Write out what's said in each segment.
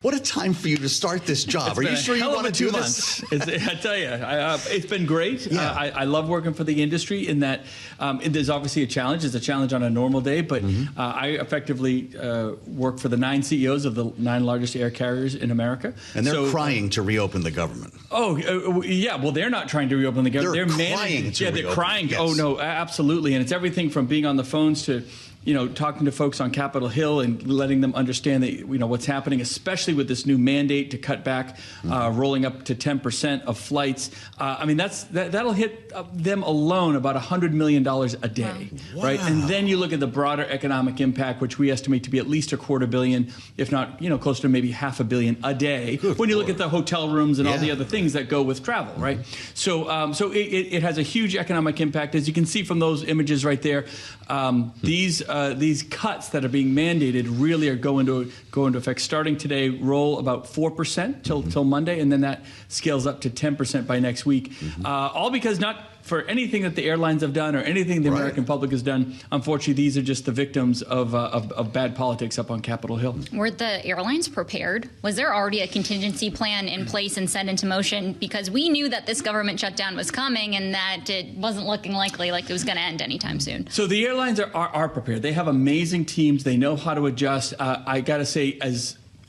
What a time for you to start this job. Are you sure you want to do this? I tell you, it's been great. Yeah. I love working for the industry in that there's obviously a challenge. It's a challenge on a normal day, but I effectively work for the 9 CEOs of the 9 largest air carriers in America. And they're crying to reopen the government. Oh, yeah. Well, they're not trying to reopen the government. They're crying to reopen. They're crying. Yes. Oh, no, absolutely. And it's everything from being on the phones to talking to folks on Capitol Hill and letting them understand that, what's happening, especially with this new mandate to cut back, rolling up to 10% of flights. That'll hit them alone about $100 million a day, right? And then you look at the broader economic impact, which we estimate to be at least $250 million, if not, closer to maybe $500 million a day. When you look at the hotel rooms and all the other things that go with travel, right? So it has a huge economic impact, as you can see from those images right there. These cuts that are being mandated really are going to effect starting today. Roll about 4% till Monday, and then that scales up to 10% by next week. All because not for anything that the airlines have done or anything the American public has done. Unfortunately, these are just the victims of bad politics up on Capitol Hill. Were the airlines prepared? Was there already a contingency plan in place and set into motion? Because we knew that this government shutdown was coming and that it wasn't looking likely like it was going to end anytime soon. So the airlines are prepared. They have amazing teams. They know how to adjust. I got to say,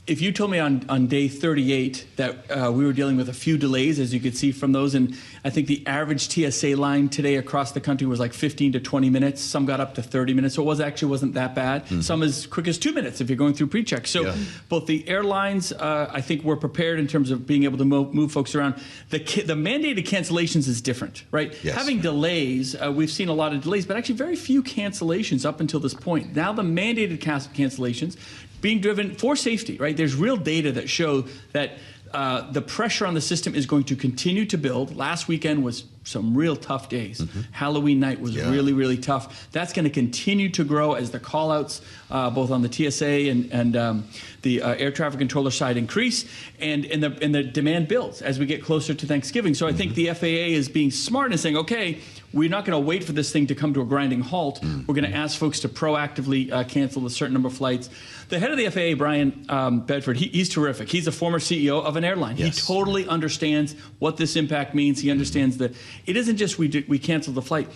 if you told me on day 38 that we were dealing with a few delays, as you could see from those, and I think the average TSA line today across the country was like 15 to 20 minutes. Some got up to 30 minutes, so it wasn't that bad. Some as quick as 2 minutes if you're going through pre-check. So both the airlines, I think, were prepared in terms of being able to move folks around. The mandated cancellations is different, right? Yes. Having delays, we've seen a lot of delays, but actually very few cancellations up until this point. Now the mandated cancellations being driven for safety, right? There's real data that show that the pressure on the system is going to continue to build. Last weekend was some real tough days. Halloween night was really, really tough. That's going to continue to grow as the call-outs, both on the TSA and the air traffic controller side, increase, and the demand builds as we get closer to Thanksgiving. So I think the FAA is being smart and saying, okay, we're not going to wait for this thing to come to a grinding halt. We're going to ask folks to proactively cancel a certain number of flights. The head of the FAA, Brian Bedford, he's terrific. He's a former CEO of an airline. Yes. He totally understands what this impact means. He understands that it isn't just we cancel the flight.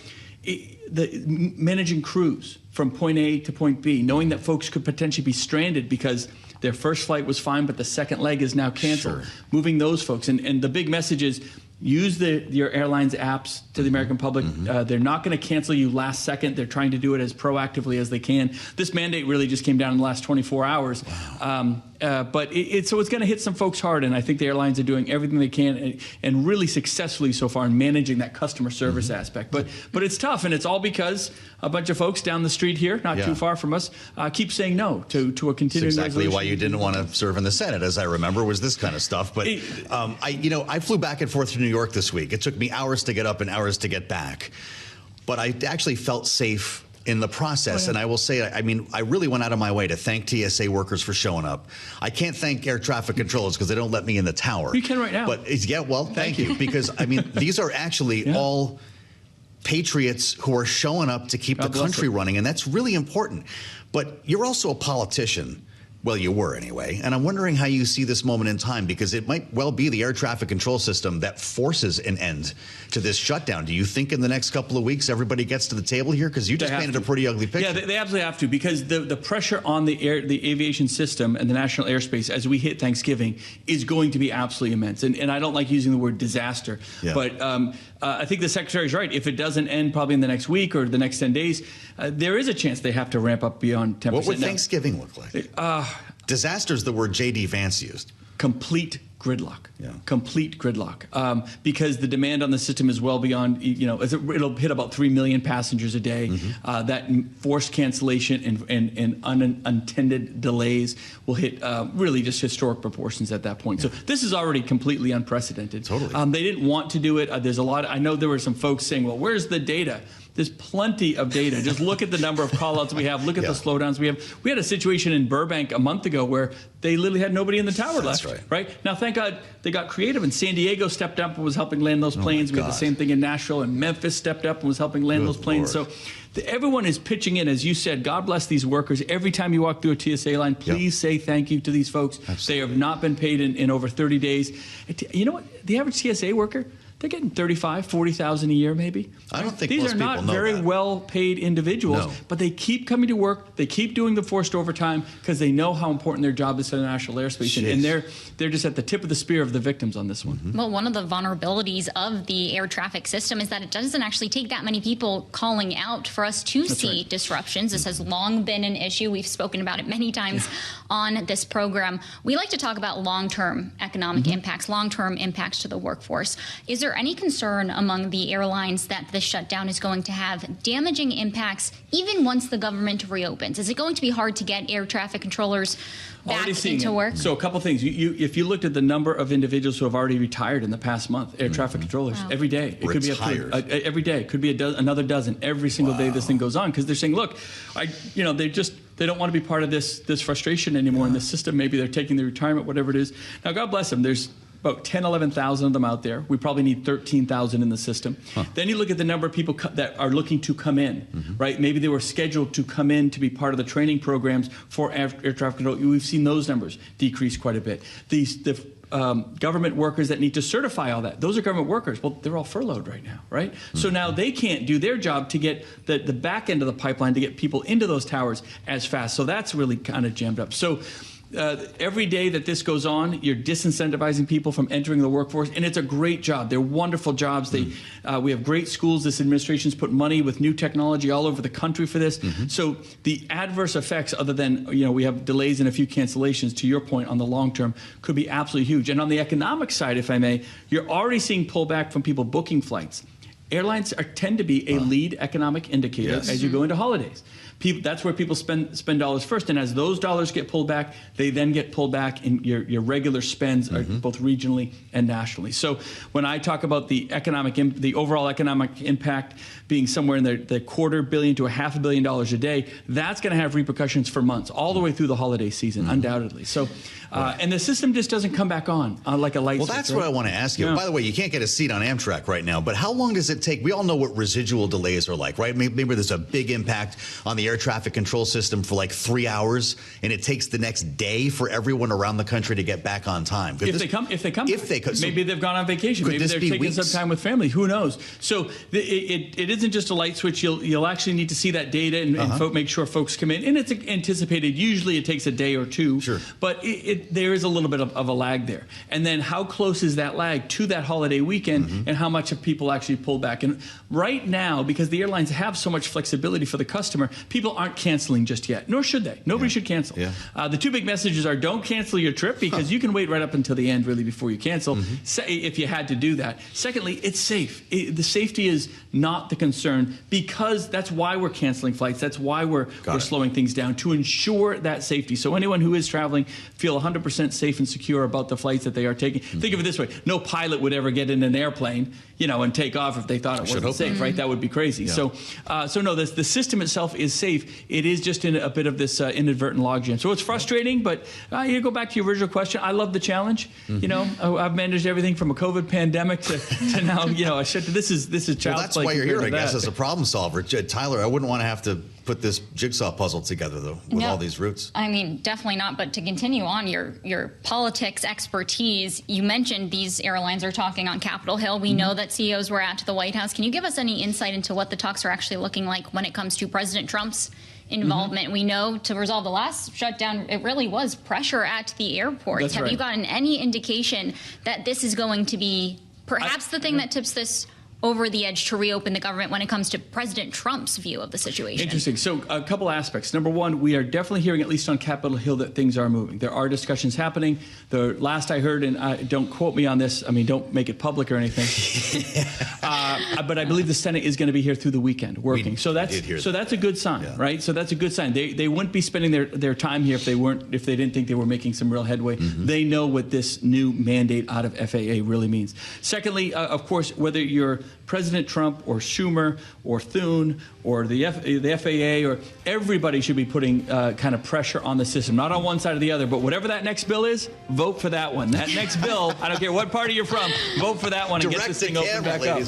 Managing crews from point A to point B, knowing that folks could potentially be stranded because their first flight was fine, but the second leg is now canceled. Moving those folks. And the big message is, use your airline's apps to the American public. They're not going to cancel you last second. They're trying to do it as proactively as they can. This mandate really just came down in the last 24 hours. But it's going to hit some folks hard, and I think the airlines are doing everything they can and really successfully so far in managing that customer service aspect. But it's tough, and it's all because a bunch of folks down the street here, not too far from us, keep saying no to a continuing That's exactly resolution. why you didn't want to serve in the Senate, as I remember, was this kind of stuff. But I flew back and forth to New York this week. It took me hours to get up and hours to get back. But I actually felt safe in the process. And I will say, I really went out of my way to thank TSA workers for showing up. I can't thank air traffic controllers because they don't let me in the tower. You can right now. But thank you. Because, these are actually all patriots who are showing up to keep the country running. And that's really important. But you're also a politician. Well, you were anyway. And I'm wondering how you see this moment in time, because it might well be the air traffic control system that forces an end to this shutdown. Do you think in the next couple of weeks everybody gets to the table here? Because you just painted a pretty ugly picture. Yeah, they absolutely have to, because the pressure on the aviation system and the national airspace as we hit Thanksgiving is going to be absolutely immense. And I don't like using the word disaster, but I think the Secretary's right. If it doesn't end probably in the next week or the next 10 days, there is a chance they have to ramp up beyond 10%. What would Thanksgiving look like? Disaster is the word J.D. Vance used. Complete gridlock. Complete gridlock. Because the demand on the system is well beyond, it'll hit about 3 million passengers a day. That forced cancellation and unintended delays will hit really just historic proportions at that point. So this is already completely unprecedented. Totally. They didn't want to do it. There's a lot. I know there were some folks saying, well, where's the data? There's plenty of data. Just look at the number of call-outs we have. Look at the slowdowns we have. We had a situation in Burbank a month ago where they literally had nobody in the tower left. Right? Now, thank God they got creative, and San Diego stepped up and was helping land those planes. We had the same thing in Nashville, and Memphis stepped up and was helping land those planes. So everyone is pitching in, as you said. God bless these workers. Every time you walk through a TSA line, please say thank you to these folks. They have not been paid in over 30 days. You know what? The average TSA worker, they're getting $35,000, $40,000 a year, maybe. I don't think these most are not people know very that. well-paid individuals, but they keep coming to work. They keep doing the forced overtime because they know how important their job is to the national airspace, and they're just at the tip of the spear of the victims on this one. Well, one of the vulnerabilities of the air traffic system is that it doesn't actually take that many people calling out for us to see disruptions. This has long been an issue. We've spoken about it many times on this program. We like to talk about long-term economic impacts, long-term impacts to the workforce. Is there any concern among the airlines that this shutdown is going to have damaging impacts even once the government reopens? Is it going to be hard to get air traffic controllers back into work? So a couple things. If you looked at the number of individuals who have already retired in the past month, air traffic controllers, every day. It could be every day. It could be another dozen every single day this thing goes on, because they're saying, look, they don't want to be part of this frustration anymore in the system. Maybe they're taking their retirement, whatever it is. Now, God bless them. There's about 10, 11,000 of them out there. We probably need 13,000 in the system. Then you look at the number of people that are looking to come in, right? Maybe they were scheduled to come in to be part of the training programs for air traffic control. We've seen those numbers decrease quite a bit. The government workers that need to certify all that, those are government workers. Well, they're all furloughed right now, right? So now they can't do their job to get the back end of the pipeline to get people into those towers as fast. So that's really kind of jammed up. So every day that this goes on, you're disincentivizing people from entering the workforce, and it's a great job. They're wonderful jobs. We have great schools. This administration's put money with new technology all over the country for this. So the adverse effects, other than we have delays and a few cancellations, to your point, on the long term, could be absolutely huge. And on the economic side, if I may, you're already seeing pullback from people booking flights. Airlines tend to be a lead economic indicator as you go into holidays. That's where people spend dollars first, and as those dollars get pulled back, they then get pulled back in your regular spends, both regionally and nationally. So when I talk about the overall economic impact being somewhere in the $250 million to $500 million a day, that's going to have repercussions for months, all the way through the holiday season, undoubtedly. So, and the system just doesn't come back on like a light switch. Well, that's what I want to ask you. By the way, you can't get a seat on Amtrak right now, but how long does it take? We all know what residual delays are like, right? Maybe there's a big impact on the air traffic control system for like 3 hours, and it takes the next day for everyone around the country to get back on time. If they come, maybe they've gone on vacation. Maybe they're taking some time with family. Who knows? So it isn't just a light switch. You'll actually need to see that data and make sure folks come in. And it's anticipated. Usually it takes a day or two. Sure. But there is a little bit of a lag there. And then how close is that lag to that holiday weekend, and how much have people actually pulled back? And right now, because the airlines have so much flexibility for the customer, people aren't canceling just yet, nor should they. Nobody should cancel. The two big messages are: don't cancel your trip, because you can wait right up until the end, really, before you cancel, if you had to do that. Secondly, it's safe. The safety is not the concern, because that's why we're canceling flights. That's why we're slowing things down, to ensure that safety. So anyone who is traveling feel 100% safe and secure about the flights that they are taking. Think of it this way: no pilot would ever get in an airplane, and take off if they thought it wasn't safe, right? That would be crazy. So no, the system itself is safe. It is just in a bit of this inadvertent logjam. So it's frustrating, but you go back to your original question. I love the challenge. I've managed everything from a COVID pandemic to now, this is child's play. Well, that's why you're here, I guess, as a problem solver. Tyler, I wouldn't want to have to put this jigsaw puzzle together, though, with all these routes. I mean, definitely not. But to continue on your politics expertise, you mentioned these airlines are talking on Capitol Hill. We know that CEOs were at the White House. Can you give us any insight into what the talks are actually looking like when it comes to President Trump's involvement? We know to resolve the last shutdown, it really was pressure at the airports. Have you gotten any indication that this is going to be perhaps the thing that tips this over the edge to reopen the government when it comes to President Trump's view of the situation? Interesting. So a couple aspects. Number one, we are definitely hearing, at least on Capitol Hill, that things are moving. There are discussions happening. The last I heard, and don't quote me on this, don't make it public or anything, But I believe the Senate is going to be here through the weekend working. Did hear that. That's a good sign, Yeah. right? So that's a good sign. They wouldn't be spending their time here if they didn't think they were making some real headway. They know what this new mandate out of FAA really means. Secondly, of course, whether you're President Trump or Schumer or Thune or the FAA, or everybody should be putting kind of pressure on the system, not on one side or the other, but whatever that next bill is, vote for that one. That next bill, I don't care what party you're from, vote for that one and get this thing opened back up.